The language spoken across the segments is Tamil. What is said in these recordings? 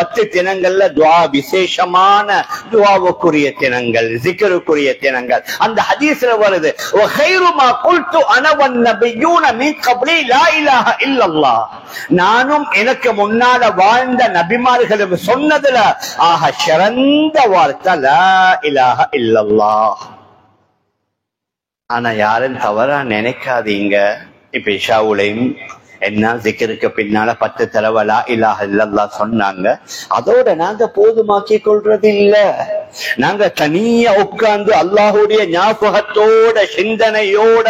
10 தினங்கள்ல துஆ விசேஷமான துஆவுக்குரிய தினங்கள், zikruக்குரிய தினங்கள். அந்த ஹதீஸ்ல வருது, வ கைரு மா குல்து அன வன் நபியூன மின் கப்லி லா இலாஹ இல்லல்லாஹ். நானும் எனக்கு முன்னால வாழ்ந்த நபிமார்களும் சொன்னதுல ஆக சிறந்த வார்த்தை லா இலாஹ இல்லல்லாஹ். ஆனா யாரும் தவறா நினைக்காதீங்க. இப்ப இஷாவுலையும் என்ன ஜிக்ருக்கு பின்னால 10 தடவை லா இலாஹ இல்லல்லாஹ் சொன்னாங்க. அதோட நாங்க போதுமாக்கி கொள்றது இல்ல. நாங்க தனியா உட்கார்ந்து அல்லாஹுடைய ஞாபகத்தோட சிந்தனையோட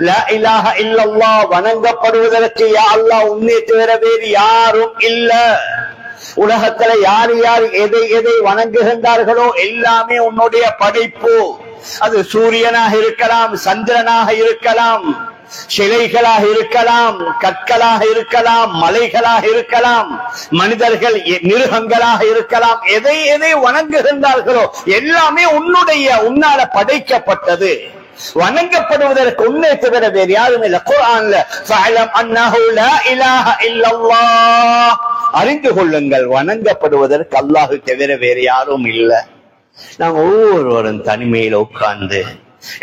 லா இலாஹ இல்லல்லாஹ் வணங்கப்படுவதற்கு யா அல்லாஹ் உன்னை தவிர வேறு யாரும் இல்ல. உலகத்துல யார் யார் எதை எதை வணங்குகின்றார்களோ எல்லாமே உன்னுடைய படைப்பு. அது சூரியனாக இருக்கலாம், சந்திரனாக இருக்கலாம், சிலைகளாக இருக்கலாம், கற்களாக இருக்கலாம், மலைகளாக இருக்கலாம், மனிதர்கள் மிருகங்களாக இருக்கலாம். எதை எதை வணங்குகின்றார்களோ எல்லாமே உன்னால படைக்கப்பட்டது. வணங்கப்படுவதற்கு உன்னை தவிர வேறு யாரும் இல்லை. குர்ஆன்ல ஃபஅலம் அன்னஹு லா இலாஹ இல்லல்லாஹ், அறிந்து கொள்ளுங்கள் வணங்கப்படுவதற்கு அல்லாஹ் தவிர வேறு யாரும் இல்லை. நாங்க ஒவ்வொருவரும் தனிமையில உட்கார்ந்து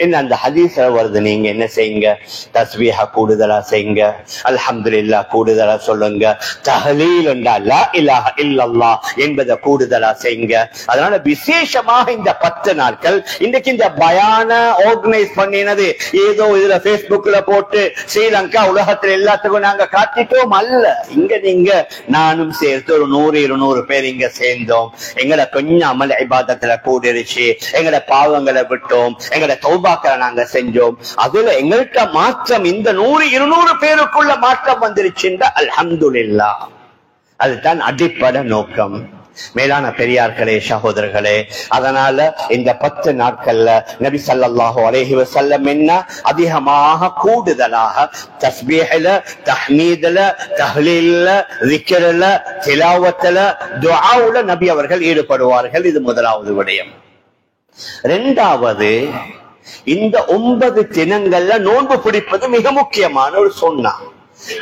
என்ன அந்த ஹதீஸ்ல வருது, நீங்க என்ன செய்யுங்க, தஸ்பீஹ கூடுதலா செய்யுங்க, அல்ஹம்துலில்லாஹ் கூடுதலா சொல்லுங்க, தஹ்லீல் லா இலாஹ இல்லல்லாஹ் என்பதை கூடுதலா செய்யுங்க. அதனால விசேஷமாக இந்த 10 நாட்கள் இன்றைக்கு இந்த பயான ஆர்கனைஸ் பண்ணினது ஏதோ இதுல பேஸ்புக்ல போட்டு ஸ்ரீலங்கா உலகத்துல எல்லாத்துக்கும் நாங்க காட்டிட்டோம் அல்ல. இங்க நீங்க நானும் சேர்த்து ஒரு 100-200 பேர் இங்க சேர்ந்தோம். எங்களை கொஞ்சம் அமல் இபாதத்துல கூடிருச்சு, எங்கட பாவங்களை விட்டோம், எங்கட தௌபாக்களை நாங்க செஞ்சோம். அதுல எங்கள்கிட்ட மாற்றம் இந்த 100-200 பேருக்குள்ள மாற்றம் வந்துருச்சுன்ற அல்ஹம்துலில்லாஹ். அதுதான் அடிப்படை நோக்கம். மேலான பெரியார்களே, சகோதரர்களே, அதனால இந்த 10 நாட்கள்ல நபி ஸல்லல்லாஹு அலைஹி வஸல்லம் என்ன அதிகமாக கூடுதலாக தஸ்பீஹ்ல, தஹ்மீதுல, தஹ்லீல்ல, ذிக்ர்ல, திலாவத்துல, துஆவுல நபி அவர்கள் ஈடுபடுவார்கள். இது முதலாவது விடயம். இரண்டாவது, இந்த 9 தினங்கள்ல நோன்பு பிடிப்பது மிக முக்கியமான ஒரு சொன்னா.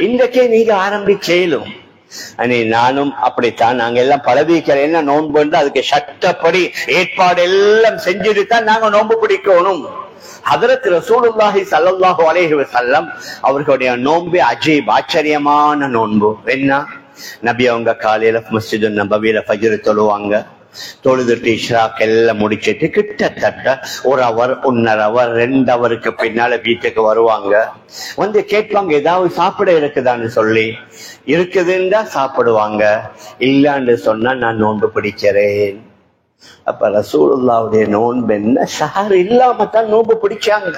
இன்றைக்கே நீங்க ஆரம்பிச்சேலும் நானும் அப்படித்தான். நாங்க எல்லாம் பழவிக்கிறேன் நோன்பு, அதுக்கு சட்டப்படி ஏற்பாடு எல்லாம் செஞ்சுட்டு தான் நாங்க நோன்பு பிடிக்கணும். ஹதரத் ரசூலுல்லாஹி ஸல்லல்லாஹு அலைஹி வஸல்லம் அவர்களுடைய நோன்பு அஜீப், ஆச்சரியமான நோன்பு. என்ன, நபி அவங்க காலையில மஸ்ஜிது நபவியில ஃபஜ்ர் தொழுவாங்க. தொழுதுட்டு இஷ்ராக் எல்லாம் முடிச்சிட்டு கிட்டத்தட்ட 1 ஹவர் 1.5 ஹவர் 2 ஹவருக்கு பின்னால வீட்டுக்கு வருவாங்க. வந்து கேட்பாங்க, ஏதாவது சாப்பிட இருக்குதான்னு சொல்லி. இருக்குதுன்னா சாப்பிடுவாங்க, இல்லான்னு சொன்னா நான் நோன்பு பிடிக்கிறேன். அப்ப ரசூலுல்லாஹ்வுடைய நோன்பு என்ன, ஷஹர் இல்லாம தான் நோன்பு பிடிச்சாங்க.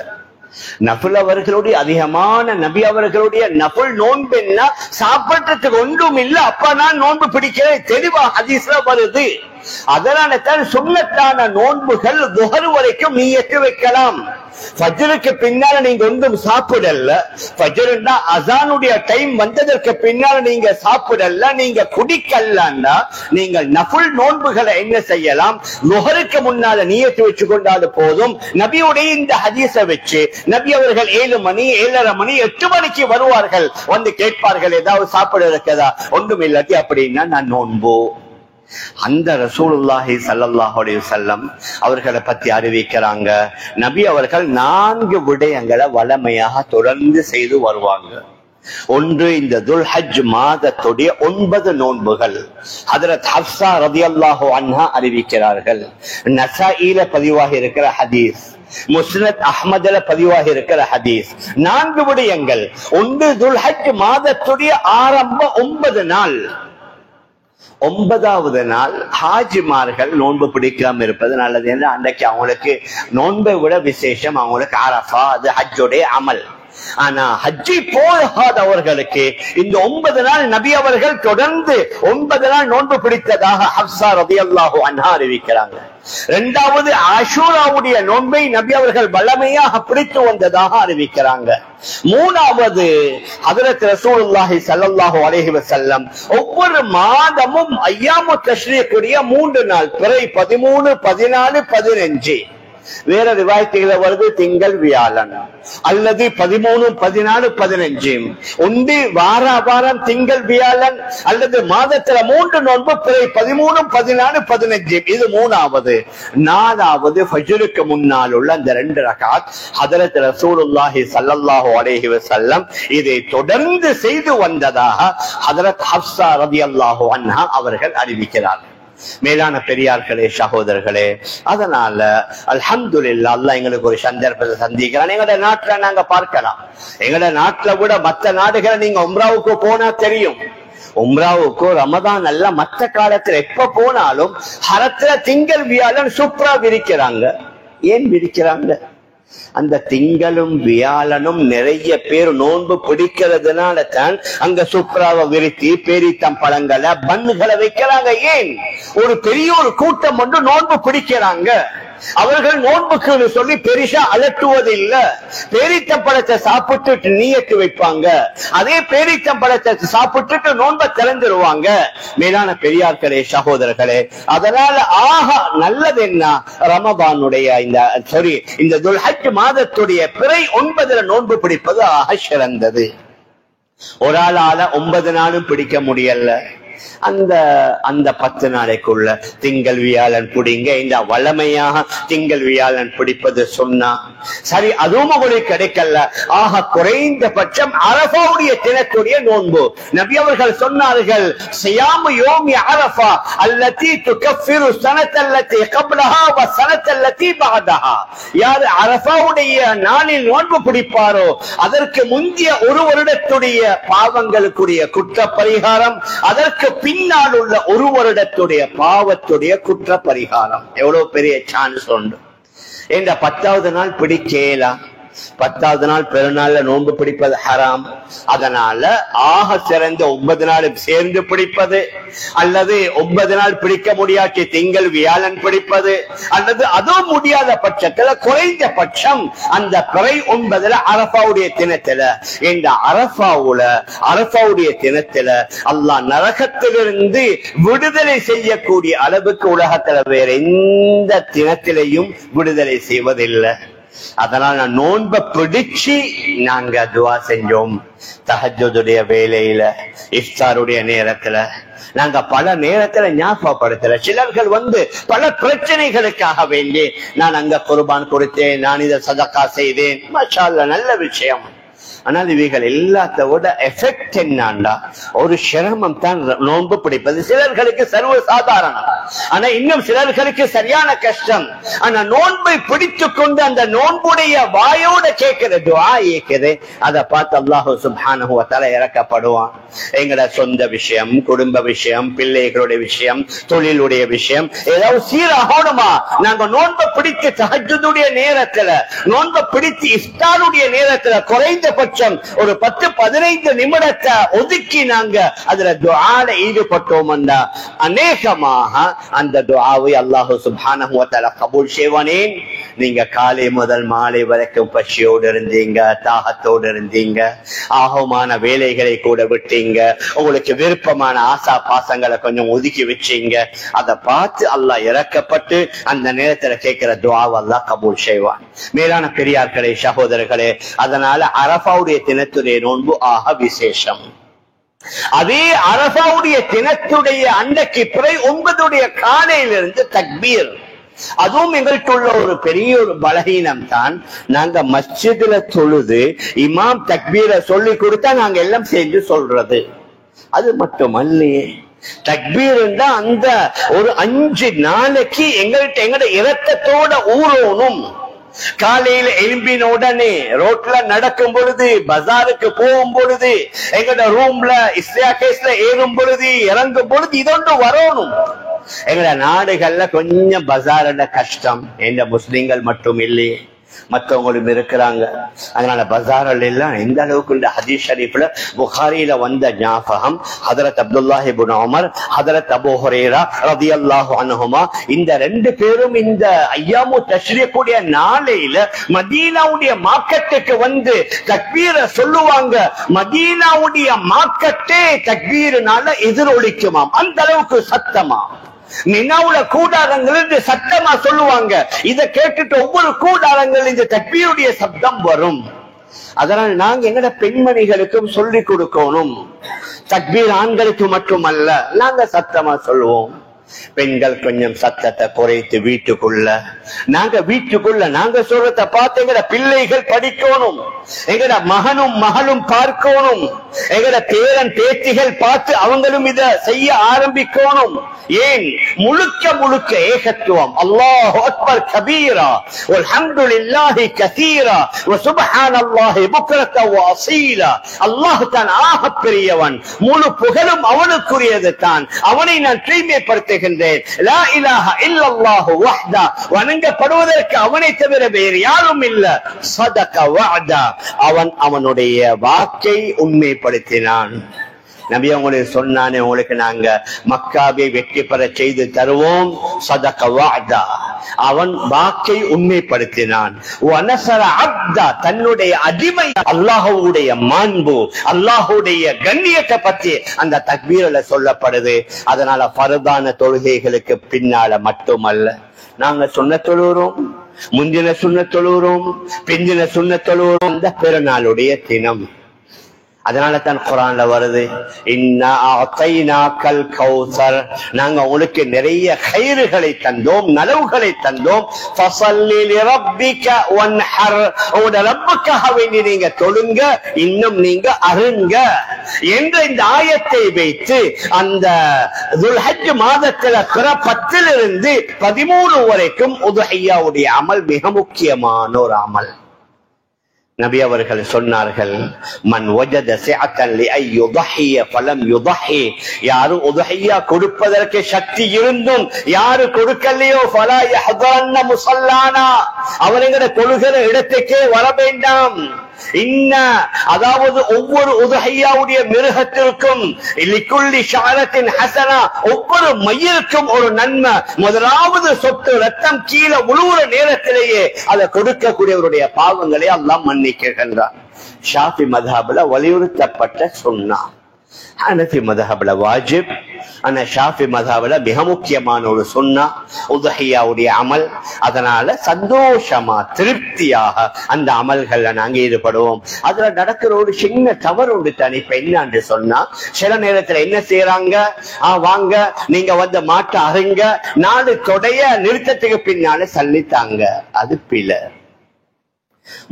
நஃபில் அவர்களுடைய அதிகமான நபி அவர்களுடைய நஃபில் நோன்பு என்ன, சாப்பிட்டதுக்கு ஒன்றும் இல்ல, அப்ப நான் நோன்பு பிடிக்கிறேன், தெளிவா ஹதீஸ்ல வருது. அதனால தான் சுன்னத்தான நோன்புகள் துஹர் வரைக்கும் நீயத்து வைக்கலாம். ஃபஜ்ருக்கு பின்னால நீங்க ஒன்றும் சாப்பிடல, ஃபஜ்ர்னா அஸானுடைய டைம் வந்ததற்கு பின்னால நீங்க சாப்பிடல, நீங்க குடிக்கலன்னா நீங்கள் நஃபில் நோன்புகளை என்ன செய்யலாம், துஹருக்கு முன்னால நீயத்து வச்சு கொண்டாது போதும். நபியுடைய இந்த ஹதீஸை வச்சு நபி அவர்கள் 7 மணி 7:30 மணி 8 மணிக்கு வருவார்கள். வந்து கேட்பார்கள், ஏதாவது சாப்பிட இருக்கதா, ஒன்றும் இல்லாட்டி அப்படின்னா நான் நோன்பு. அந்த ரசூலுல்லாஹி ஸல்லல்லாஹு அலைஹி வஸல்லம் அவர்களை பத்தி அறிவிக்கிறாங்க, நபி அவர்கள் 4 விடயங்களை வளமையாக தொடர்ந்து செய்து வருவாங்க. ஒன்று, இந்த துல்ஹஜ் மாதத்துடைய 9 நோன்புகள். ஹஜ்ரத் ஹப்ஸா ரலியல்லாஹு அன்ஹா அறிவிக்கிறார்கள். நஸாயில பதிவாகி இருக்கிற ஹதீஸ், முஸ்னத் அஹ்மதுல பதிவாகி இருக்கிற ஹதீஸ். 4 விடயங்கள். ஒன்று, துல்ஹஜ் மாதத்துடைய ஆரம்ப 9 நாள். 9வது நாள் ஹாஜிமார்கள் நோன்பு பிடிக்காம இருப்பது நல்லது. என்று அன்றைக்கு அவங்களுக்கு நோன்பை விட விசேஷம் அவங்களுக்கு அரஃபா, அது ஹஜ்ஜுடைய அமல். ஆனா ஹஜ்ஜி போகாதவர்களுக்கு இந்த 9 நாள் நபி அவர்கள் தொடர்ந்து 9 நாள் நோன்பு பிடித்ததாக ஹப்ஸா ரலியல்லாஹு அன்ஹா அறிவிக்கிறாங்க. இரண்டாவது, ஆஷூராவுடைய நோன்பை நபி அவர்கள் வல்லமையாக பிடித்து வந்ததாக அறிவிக்கிறாங்க. மூணாவது, ஹஜ்ரத் ரசூலுல்லாஹி ஸல்லல்லாஹு அலைஹி வஸல்லம் ஒவ்வொரு மாதமும் ஐயாமு தஷ்ரீக்குடைய 3 நாள், பிறை 13, 14, 15 வேற ரிவாயத்துகளை வருது திங்கள் வியாழன் அல்லது 13, 14, 15. ஒன்று வார வாரம் திங்கள் வியாழன் அல்லது மாதத்துல 3 நோன்பு, பிறை 13, 14, 15. இது 3வது. 4வது ஃபஜ்ருக்கு முன்னால் உள்ள அந்த 2 ரகாத் ஹதரத் ரசூலுல்லாஹி ஸல்லல்லாஹு அலைஹி வஸல்லம் இதை தொடர்ந்து செய்து வந்ததாக ஹதரத் ஹப்ஸா ரலியல்லாஹு அன்ஹா அவர்கள் அறிவிக்கிறார்கள். மேலான பெரியார்களே, சகோதரர்களே, அதனால அல்ஹம்துலில்லாஹ் அல்லாஹ் எங்களுக்கு ஒரு சந்தர்ப்பத்தை சந்திக்கிறான். எங்களோட நாட்டுல நாங்க பார்க்கலாம், எங்களோட நாட்டுல விட மற்ற நாடுகளை நீங்க உம்ராவுக்கு போனா தெரியும். உம்ராவுக்கு ரமதான் அல்ல, மற்ற காலத்துல எப்ப போனாலும் ஹரத்துல திங்கள் வியாழன் சூப்பரா விரிக்கிறாங்க. ஏன் விரிக்கிறாங்க? அந்த திங்களும் வியாழனும் நிறைய பேர் நோன்பு பிடிக்கிறதுனால தான் அங்க சூப்பராக விரித்தி பேரித்தம் பழங்களை பன்னுகளை வைக்கிறாங்க. ஏன்? ஒரு பெரிய ஒரு கூட்டம் ஒன்று நோன்பு பிடிக்கிறாங்க. அவர்கள் நோன்புக்கு சொல்லி பெரிசா அலட்டுவது இல்ல. பேரித்தம்பழத்தை சாப்பிட்டு நீயத்து வைப்பாங்க. அதே பேரித்தம்பழத்தை சாப்பிட்டுட்டு நோன்பை திறந்துருவாங்க. மேலான பெரியார்களே, சகோதரர்களே, அதனால நல்லது என்ன, ரமதானுடைய இந்த துல்ஹஜ் மாதத்துடைய பிறை 9 நோன்பு பிடிப்பது சிறந்தது. ஒரு ஆளால 9 நாளும் பிடிக்க முடியல. அந்த 10 நாளைக்குள்ள திங்கள் வியாழன் பிடிங்க. இந்த வளமையாக திங்கள் வியாழன் பிடிப்பது சொன்னா சரி, அதுவும் உங்களுக்கு கிடைக்கல. குறைந்தபட்சம் அரஃபாவுடைய தினத்துடைய நோன்பு நபி அவர்கள் சொன்னார்கள், சியாமு யோமி அரஃபா அல்லதி துகஃபிரு ஸனத்தல்லதி கப்லஹா வ ஸனத்தல்லதி பஅதஹா. யார் அரஃபாவுடைய நாளில் நோன்பு பிடிப்பாரோ அதற்கு முந்திய ஒரு வருடத்துடைய பாவங்களுக்குரிய குற்ற பரிகாரம், அதற்கு பின்னால் உள்ள ஒரு வருடத்துடைய பாவத்துடைய குற்ற பரிகாரம். எவ்வளவு பெரிய சான்ஸ் உண்டு. இந்த 10வது நாள் பிடிக்கலாம். 10வது நாள் பெருநாள்ல நோன்பு பிடிப்பது ஹராம். அதனால சிறந்த 9 நாள் சேர்ந்து பிடிப்பது, அல்லது 9 நாள் பிடிக்க முடியாட்டி திங்கள் வியாழன் பிடிப்பது, அல்லது அதுவும் முடியாத பட்சத்துல குறைந்தபட்சம் அந்த பிறை 9 அரஃபாவுடைய தினத்துல, இந்த அரஃபாவுடைய தினத்துல அல்லாஹ் நரகத்திலிருந்து விடுதலை செய்யக்கூடிய அளவுக்கு உலகத்துல வேற எந்த தினத்திலையும் விடுதலை செய்வதில்லை. அதனால நோன்பை பிடிச்சு நாங்க துவா செஞ்சோம். தஹஜ்ஜுடைய வேலையில, இஃப்தாருடைய நேரத்துல நாங்க பல நேரத்துல ஞாபகப்படுத்தல. சிலர்கள் பல பிரச்சனைகளுக்காக வேண்டி நான் அங்க குர்பான் கொடுத்தேன், நான் இதை சதக்கா செய்தேன், மாஷா அல்லாஹ், நல்ல விஷயம். ஆனால் இவைகள் எல்லாத்தோட எஃபெக்ட் என்னண்டா, ஒரு சிரமம் தான் நோன்பு பிடிப்பது. சிலர்களுக்கு சர்வ சாதாரணம், ஆனா இன்னும் சிலர்களுக்கு சரியான கஷ்டம். ஆனா நோன்பை பிடித்து கொண்டு அந்த நோன்புடைய வாயோட கேட்கிற துஆ கேட்குது, அதை பார்த்து அல்லாஹ் சுப்ஹானஹு வ தஆலா இறக்கப்படுவான். எங்களோட சொந்த விஷயம், குடும்ப விஷயம், பிள்ளைகளுடைய விஷயம், தொழிலுடைய விஷயம் ஏதாவது சீராகணுமா, நாங்க நோன்பை பிடித்து தஹஜ்ஜுடைய நேரத்துல, நோன்பை பிடித்து இஃப்தாருடைய நேரத்துல குறைந்தபட்சம் ஒரு 10-15 நிமிடத்தை ஒதுக்கி நாங்க அதுல துஆல ஈடுபட்டோம்னா அநேகமாக அந்த துஆவை அல்லாஹ் சுப்ஹானஹு வ தஆலா கபூல் செய்வானே. நீங்க காலை முதல் மாலை வரைக்கும் பசியோடு இருந்தீங்க, தாகத்தோடு இருந்தீங்க, ஆகமான வேலைகளை கூட விட்டீங்க, உங்களுக்கு விருப்பமான ஆசா பாசங்களை கொஞ்சம் ஒதுக்கி வச்சீங்க, அதை பார்த்து அல்லாஹ் இறக்கப்பட்டு அந்த நேரத்துல கேட்கிற துஆவை அல்லாஹ் கபூல் செய்வான். மேலான பெரியார்களே, சகோதரர்களே, அதனால அரஃபாவுடைய தினத்துடைய நோன்பு விசேஷம். அதே அரஃபாவுடைய தினத்துடைய அன்றைக்கு பிறை 9 காலையிலிருந்து தக்பீர். அதுவும் எங்களுக்குள்ள ஒரு பெரிய ஒரு பலகீனம் தான். நாங்க மஸ்ஜிதுல தொழுது இமாம் தக்பீரை சொல்லி கொடுத்தா நாங்க எல்லாம் சேர்ந்து சொல்றது. அது மட்டுமல்லையே, தக்பீர் அந்த ஒரு 5 நாளைக்கு எங்கட இரத்தத்தோட ஊறணும். காலையில எழும்பின உடனே ரோட்ல நடக்கும் பொழுது, பஜாருக்கு போகும் பொழுது, எங்கட ரூம்ல இஸ்தியாகேஸ்ல ஏறும் பொழுது, இறங்கும் பொழுது இதொன்று வரணும். எங்கட நாடுகள்ல கொஞ்சம் பஜார்ல கஷ்டம். எந்த முஸ்லிம்கள் மட்டும் இல்லையே, மற்றவங்களும் இருக்கிறாங்க. அதனால பஜார்கள் எல்லாம் எந்த அளவுக்கு இந்த ஹதீஸ் ஷரீஃப்ல புகாரியில வந்த ஞாபகம், ஹதரத் அப்துல்லாஹ் இப்னு உமர், ஹதரத் அபூ ஹுரைரா ரலியல்லாஹு அன்ஹுமா, இந்த 2 பேரும் இந்த ஐயாமு தஷ்ரீக் கூடிய நாளையில மதீனாவுடைய மார்க்கெட்டுக்கு தக்பீரை சொல்லுவாங்க. மதீனாவுடைய மார்க்கெட்டே தக்பீர்னால எதிரொலிக்குமாம், அந்த அளவுக்கு சத்தமா. மினாவுல கூடாரங்கள் சத்தமா சொல்லுவாங்க. இதை கேட்டுட்டு ஒவ்வொரு கூடாரங்கள் இந்த தக்பீருடைய சப்தம் வரும். அதனால் நாங்க எங்கட பெண்மணிகளுக்கும் சொல்லிக் கொடுக்கணும். தக்பீர் ஆண்களுக்கு மட்டுமல்ல, நாங்க சத்தமா சொல்லுவோம். பெண்கள் கொஞ்சம் சத்தத்தை குறைத்து வீட்டுக்குள்ள நாங்க சொல்றத பார்த்து எங்கட பிள்ளைகள் படிக்கணும். எங்கட மகனும் மகளும் பார்க்கணும். எங்கட பேரன் பேத்திகள் பார்த்து அவங்களும் இத செய்ய ஆரம்பிக்கணும். ஏன்? முழுக்க முழுக்க ஏகத்துவம். அல்லாஹு அக்பர் கபீரா வல்ஹம்துலில்லாஹி கஸீரா வ சுப்ஹானல்லாஹி புக்ரத வ அஸீலா. அல்லாஹ் தான் ஆக பெரியவன், முழு புகழும் அவனுக்குரியது தான். அவனை நான் தூய்மைப்படுத்துகிறேன். லா இலாஹ இல்லல்லாஹு வஹ்தா, வணங்கப்படுவதற்கு அவனை தவிர வேறு யாரும் இல்ல. ஸதக வஅதா, அவன் அவனுடைய வாக்கை உண்மைப்படுத்தினான். நபி அவங்களுக்கு சொன்னானே, உங்களுக்கு நாங்க மக்காவை வெற்றி பெற செய்து தருவோம். ஸதக வஅதா, அவன் வாக்கை உண்மைப்படுத்தினான். வனஸர அப்தா, தன்னுடைய அடிமை. அல்லாஹ்வுடைய மாண்பு, அல்லாஹ்வுடைய கண்ணியத்தை பத்தி அந்த தக்பீர்ல சொல்லப்படுது. அதனால ஃபர்தான தொழுகைகளுக்கு பின்னால மட்டுமல்ல, நாங்க சுன்னத் தொழுகிறோம், முந்தின சுன்னத் தொழுகிறோம், பிந்தின சுன்னத் தொழுகிறோம். அந்த பெருநாளுடைய தினம். அதனால தான் குர்ஆன்ல வருது, இன்னா அஅதைனாக்கல் கௌஸர், நாங்க உங்களுக்கு நிறைய கைறுகளை தந்தோம், நலவுகளை தந்தோம். ஃபஸல்லி லிரப்பிக வன்ஹர், உங்க ரப்புக்காக வேண்டி நீங்க தொழுங்க, இன்னும் நீங்க அருங்க என்ற இந்த ஆயத்தை வைத்து அந்த துல்ஹஜ் மாதத்துல பிற 10 13 வரைக்கும் உதுஹிய்யாவுடைய அமல் மிக முக்கியமான ஒரு அமல். நபி அவர்கள் சொன்னார்கள், மன் வஜத சிஅத்தன் லிஅன் யுضحிய ஃபலம் யுضحி, யாரு உதுஹிய்யா கொடுப்பதற்கு சக்தி இருந்தும் யாரு கொடுக்கலையோ ஃபலா யஹ்தரன்ன முஸல்லானா, அவங்களோட தொழுகிற இடத்துக்கே வர வேண்டாம். அதாவது ஒவ்வொரு உதுஹிய்யாவுடைய மிருகத்திற்கும் லிக்குல்லி ஷஅரத்தின் ஹஸனா, ஒவ்வொரு மயிலுக்கும் ஒரு நன்மை. முதலாவது சொட்டு ரத்தம் கீழே உழுவுற நேரத்திலேயே அதை கொடுக்கக்கூடியவருடைய பாவங்களை அல்லாஹ் மன்னிக்கின்றான். ஷாஃபி மذஹப்ல வலியுறுத்தப்பட்ட சுன்னா, ஹனஃபி மذஹப்ல வாஜிப். ஆனா ஷாஃபி மذஹப்ல மிக முக்கியமான ஒரு சுன்னா உதுஹிய்யாவுடைய அமல். அதனால சந்தோஷமா திருப்தியாக அந்த அமல்கள்ல நாங்க ஈடுபடுவோம். அதுல நடக்கிற ஒரு சின்ன தவறு உண்டு தானே. இப்ப என்னன்னு சொன்னா, சில நேரத்துல என்ன செய்யறாங்க, வாங்க நீங்க வந்து மாட்ட அருங்க, 4 தொடைய நிறுத்தத்துக்கு பின்னால சல்லித்தாங்க. அது பிழை.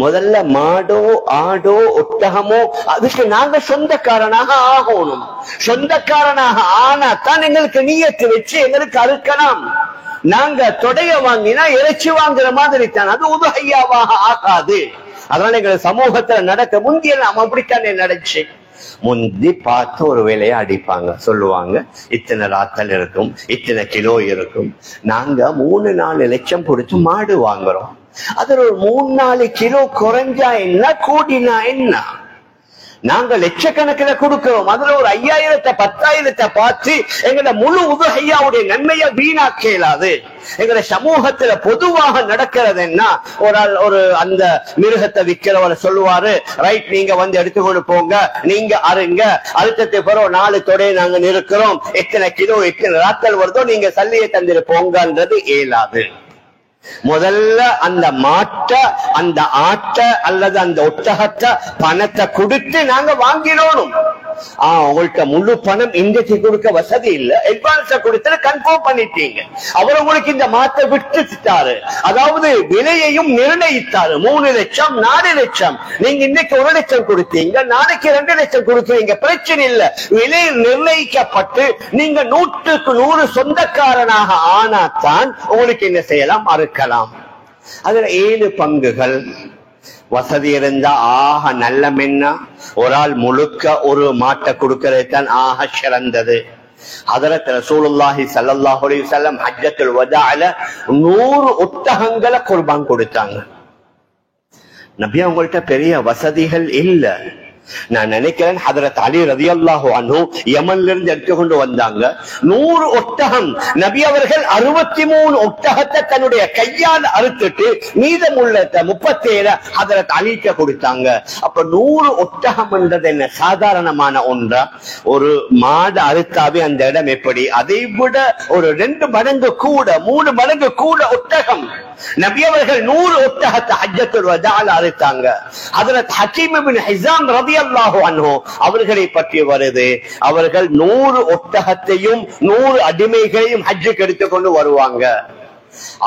முதல்ல மாடோ ஆடோ ஒட்டகமோ அதுக்கு நாங்க சொந்தக்காரனாக ஆகணும். சொந்தக்காரனாக ஆனா தான் எங்களுக்கு நியத்து வச்சு எங்களுக்கு அறுக்கலாம். நாங்க தொடைய வாங்கினா இறைச்சி வாங்குற மாதிரி தான், அது உதுஹிய்யாவாக ஆகாது. அதனால எங்க சமூகத்துல நடக்க முந்திய நாம அப்படித்தானே நடந்துச்சு. முந்தி பார்த்து ஒரு வேலையை அடிப்பாங்க, சொல்லுவாங்க இத்தனை ராத்தல் இருக்கும், இத்தனை கிலோ இருக்கும். நாங்க 3-4 லட்சம் கொடுத்து மாடு வாங்குறோம். அதுல ஒரு 3-4 கிலோ குறைஞ்சா என்ன, கூடினா என்ன? நாங்க லட்சக்கணக்கில் கொடுக்கிறோம். அதுல ஒரு 5000-10,000 பார்த்து எங்களை முழு உதுஹிய்யாவுடைய நன்மையை வீணாக்க இயலாது. எங்களை சமூகத்துல பொதுவாக நடக்கிறது என்ன, ஒரு அந்த மிருகத்தை விற்கிறவரை சொல்லுவாரு, ரைட் நீங்க வந்து எடுத்துக்கொண்டு போங்க, நீங்க அருங்க, அழுத்தத்தை பிறகு 4 தொடையை நாங்க நிறுக்கிறோம், எத்தனை கிலோ எத்தனை ராத்தல் வருதோ நீங்க சல்லியை தந்துட்டு போங்கன்றது இயலாது. முதல்ல அந்த மாட்டை, அந்த ஆட்டை அல்லது அந்த ஒட்டகத்தை பணத்தை கொடுத்து நாங்க வாங்கிடணும். உங்கள்கிட்ட முழு பணம் இன்றைக்கு கொடுக்க வசதி இல்ல, அட்வான்ஸ கொடுத்து கன்ஃபார்ம் பண்ணிட்டீங்க. அவர் உங்களுக்கு இந்த மாட்டை விட்டுட்டாரு, அதாவது விலையையும் நிர்ணயித்தாரு. 3 லட்சம் 4 லட்சம், நீங்க இன்னைக்கு 1 லட்சம் கொடுத்தீங்க, நாளைக்கு 2 லட்சம் கொடுக்குறீங்க, பிரச்சனை இல்ல. விலை நிர்ணயிக்கப்பட்டு நீங்க 100க்கு 100 சொந்தக்காரனாக ஆனாத்தான் உங்களுக்கு என்ன செய்யலாம், அறுக்கலாம். அதுல 7 பங்குகள். வசதி இருந்தா ஆக நல்ல மென்னா ஒரு ஆள் முழுக்க ஒரு மாட்டை கொடுக்கிறது தான் ஆக சிறந்தது. ஹதரத் ரசூலுல்லாஹி ஸல்லல்லாஹு அலைஹி வஸல்லம் ஹஜ்ஜத்துல் வதாஅல 100 ஒட்டகங்களை குர்பான் கொடுத்தாங்க. நபி அவங்கள்ட்ட பெரிய வசதிகள் இல்ல, நான் நினைக்கிறேன் ஹதரத் அலி ரலியல்லாஹு அன்ஹு யமன்ல இருந்து எடுத்துக்கொண்டு வந்தாங்க 100 ஒட்டகம். நபி அவர்கள் 63 ஒட்டகத்தை தன்னுடைய கையால் அறுத்துட்டு மீதமுள்ள 37 ஹதரத் அலிக்கு கொடுத்தாங்க. அப்ப 100 ஒட்டகம் என்றது என்ன சாதாரணமான ஒன்றா? ஒரு மாடு அறுத்தாவே அந்த இடம் எப்படி? அதை விட ஒரு 2 மடங்கு கூட 3 மடங்கு கூட ஒட்டகம். நபி அவர்கள் 100 ஒட்டகத்தை ஹஜ்ஜத்துல் வதால அறுத்தாங்க. ஹஜ்ரத் ஹக்கீம் இப்னு ஹிஸாம் ரலியல்லாஹு அன்ஹு அவர்களை பற்றி வருது, அவர்கள் 100 ஒட்டகத்தையும் 100 அடிமைகளையும் ஹஜ்ஜுக்கு எடுத்துக்கொண்டு வருவாங்க.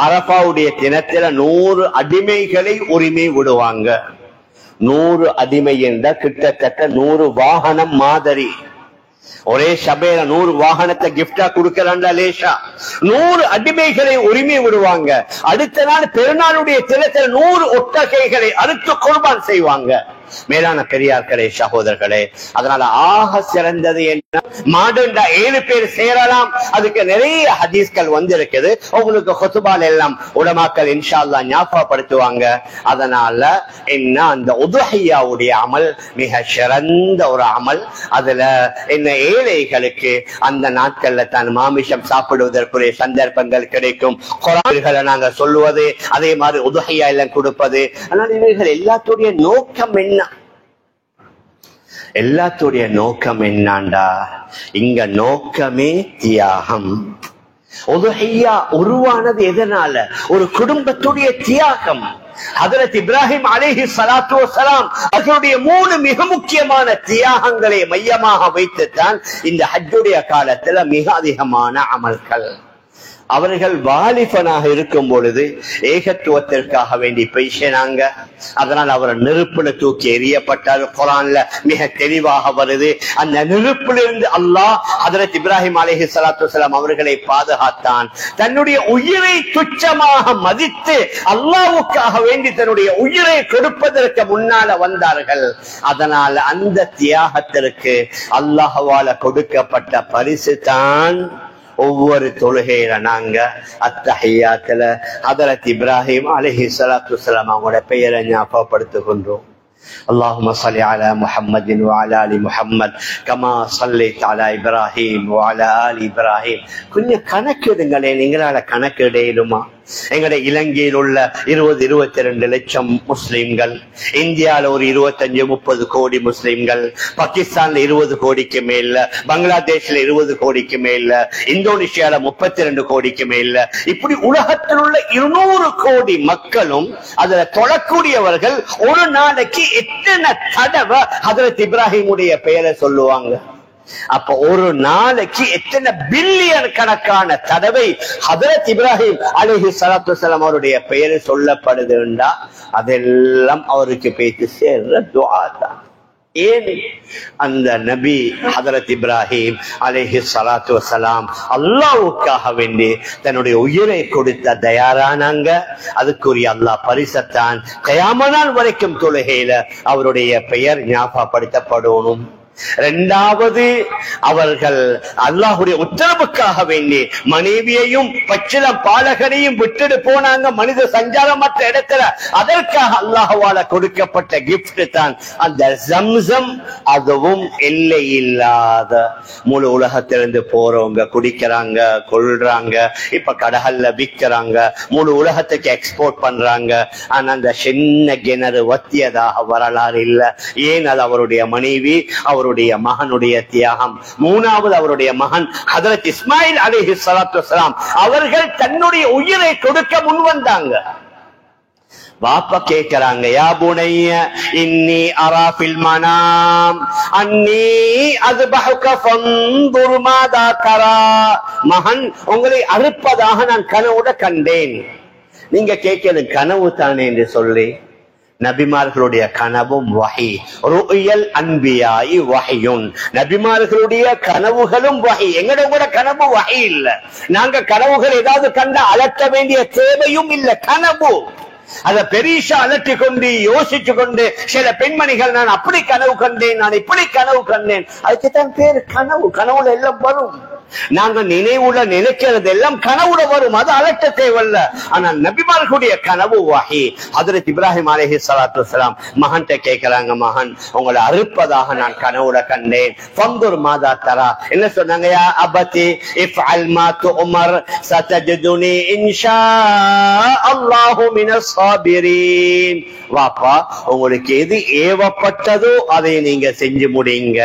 அரஃபாவுடைய தினத்தில 100 அடிமைகளை உரிமை விடுவாங்க. 100 அடிமை என்ற கிட்டத்தட்ட 100 வாகனம் மாதிரி. ஒரே சபையில 100 வாகனத்தை கிஃப்டா கொடுக்கறாங்க லேஷா. 100 அடிமைகளை உரிமை விடுவாங்க. அடுத்த நாள் பெருநாளுடைய தினத்தில் 100 ஒட்டகைகளை அறுத்து குர்பான் செய்வாங்க. மேலான பெரியார்களே, சகோதரர்களே, அதனால ஆக சிறந்தது என்ன? மாடுண்டா 7 பேர் சேரலாம். அதுக்கு நிறைய ஹதீஸ்கள் வந்திருக்குது. உங்களுக்கு ஹுத்பால் எல்லாம் உலமாக்கள் இன்ஷா அல்லாஹ் ஞாபகப்படுத்துவாங்க. அதனால என்ன, அந்த உதுஹியாவுடைய அமல் மிக சிறந்த ஒரு அமல். அதுல என்ன, ஏழைகளுக்கு அந்த நாட்கள்ல தான் மாமிசம் சாப்பிடுவதற்குரிய சந்தர்ப்பங்கள் கிடைக்கும். குர்ஆன்களை நாங்க சொல்லுவது, அதே மாதிரி உதுஹியா எல்லாம் கொடுப்பது. அதனால இவைகள் எல்லாத்துடைய நோக்கம் என்ன? எல்லாத்துடைய நோக்கம் என்னண்டா, இங்க நோக்கமே தியாகம். உதுஹியா உருவானது எதனால? ஒரு குடும்பத்துடைய தியாகம். ஹஜ்ரத் இப்ராஹிம் அலைஹிஸ்ஸலாத்து வஸ்ஸலாம் அவர்களுடைய 3 மிக முக்கியமான தியாகங்களை மையமாக வைத்துத்தான் இந்த ஹஜ்ஜுடைய காலத்துல மிக அதிகமான அமல்கள். அவர்கள் வாலிபனாக இருக்கும் பொழுது ஏகத்துவத்திற்காக வேண்டி பேசினாங்க. அதனால் அவர் நெருப்புல தூக்கி எறியப்பட்டார். குர்ஆன்ல மிக தெளிவாக வருது. அந்த நெருப்பிலிருந்து அல்லாஹ் ஹஜ்ரத் இப்ராஹிம் அலைஹிஸ்ஸலாத்து வஸ்ஸலாம் அவர்களை பாதுகாத்தான். தன்னுடைய உயிரை துச்சமாக மதித்து அல்லாஹ்வுக்காக வேண்டி தன்னுடைய உயிரை கொடுப்பதற்கு முன்னால வந்தார்கள். அதனால் அந்த தியாகத்திற்கு அல்லாஹ்வால கொடுக்கப்பட்ட பரிசு தான் ஒவ்வொரு தொழுகையில நாங்க அத்தஹியாத்துல ஹஜ்ரத் இப்ராஹிம் அலைஹிஸ்ஸலாத்து வஸ்ஸலாம் அவங்களோட பெயரை ஞாபகப்படுத்துகின்றோம். اللهم صل على محمد وعلى ال محمد كما صليت على ابراهيم وعلى ال ابراهيم. கொஞ்சம் கணக்கிடுங்களே, நீங்களால கணக்கிடையிலுமா? எங்களுடைய இலங்கையில் உள்ள 20-22 லட்சம் முஸ்லிம்கள், இந்தியாவில் ஒரு 25-30 கோடி முஸ்லிம்கள், பாகிஸ்தான்ல 20 கோடிக்கு மேல, பங்களாதேஷ்ல 20 கோடிக்கு மேல, இந்தோனேஷியால 32 கோடிக்கு மேல, இப்படி உலகத்தில் உள்ள 200 கோடி மக்களும் அதுல தொழக்கூடியவர்கள் ஒரு நாளைக்கு எத்தனை தடவை ஹஜ்ரத் இப்ராஹிமுடைய பெயரை சொல்லுவாங்க? அப்ப ஒரு நாளைக்கு எத்தனை பில்லியன் கணக்கான தடவை ஹஜ்ரத் இப்ராஹிம் அலைஹிஸ்ஸலாத்து வஸ்ஸலாம் அவருடைய பெயரை சொல்லப்படுதுண்டா அதெல்லாம் அவருக்கு பேசி சேர்ற துஆ தான். ஏன்? அந்த நபி ஹஜ்ரத் இப்ராஹிம் அலைஹிஸ்ஸலாத்து வஸ்ஸலாம் அல்லாஹ்வுக்காக வேண்டி தன்னுடைய உயிரை கொடுத்த தயாரானாங்க. அதுக்குரிய அல்லாஹ் பரிசத்தான் கியாமத் நாள் வரைக்கும் தொழுகையில அவருடைய பெயர் ஞாபகப்படுத்தப்படணும். இரண்டாவது, அவர்கள் அல்லாஹ்வுடைய உத்தரவுக்காக வேண்டி மனைவியையும் பச்சிளம் பாலகனையும் விட்டுட்டு போனாங்க மனித சஞ்சாரமற்ற இடத்துல. அதற்காக அல்லாஹ்வால கொடுக்கப்பட்ட கிஃப்ட் தான் அந்த ஜம்சம். அதுவும் எல்லை இல்லாத, முழு உலகத்திலிருந்து போறவங்க குடிக்கிறாங்க, கொள்றாங்க, இப்ப கடல்ல விற்கிறாங்க, முழு உலகத்துக்கு எக்ஸ்போர்ட் பண்றாங்க. ஆனா அந்த சின்ன கிணறு வத்தியதாக வரலாறு இல்ல. ஏன்? அது அவருடைய மனைவி, அவருடைய மகனுடைய தியாகம். மூணாவது, அவருடைய மகன் ஹஜ்ரத் இஸ்மாயில் அலைஹிஸ்ஸலாத்து வஸ்ஸலாம் அவர்கள் தன்னுடைய உயிரை கொடுக்க முன்வந்தாங்க. பாப்பா கேட்கிறாங்க, யா புனைய இன்னி அரா ஃபில் மனாம் அன்னி அஸ்பஹுக ஃபன்துர் மாதா தரா. மகன், உங்களை அறுப்பதாக நான் கனவுட கண்டேன். நீங்க கேட்கிறது கனவு தானே என்று சொல்லி, நபிமார்களுடைய கனவும் வஹி. ருயல் அன்பியாஇ வஹியுன். நபிமார்களுடைய கனவுகளும் வஹி. எங்களோட கனவு வஹி இல்ல. நாங்க கனவுகள் ஏதாவது கண்ட அலட்ட வேண்டிய தேவையும் இல்ல. கனவு அத பெரிசா அலட்டி கொண்டு யோசிச்சு கொண்டு சில பெண்மணிகள் நான் அப்படி கனவு கண்டேன், நான் இப்படி கனவு கண்டேன், அதுக்குத்தான் பேரு கனவு. கனவுல எல்லாம் வரும். நாங்க நினைவுல நினைக்கிறது எல்லாம் கனவுல வரும், அது அலட்ட தேவையில்ல. ஆனா நபிமார்களுடைய கனவு வஹி. ஹஜ்ரத் இப்ராஹிம் அலைஹிஸ்ஸலாத்து வஸ்ஸலாம் மகன்கிட்ட கேட்கிறாங்க, மகன் உங்களை அறுப்பதாக நான் கனவுல கண்டேன், ஃபந்துர் மாதா தரா. என்ன சொன்னாங்க? யா அபதி இஃஅல் மா துஅமர் சதஜதுனி இன்ஷா அல்லாஹு மினஸ் ஸாபிரீன். வாப்பா, உங்களுக்கு எது ஏவப்பட்டதோ அதை நீங்க செஞ்சு முடிங்க.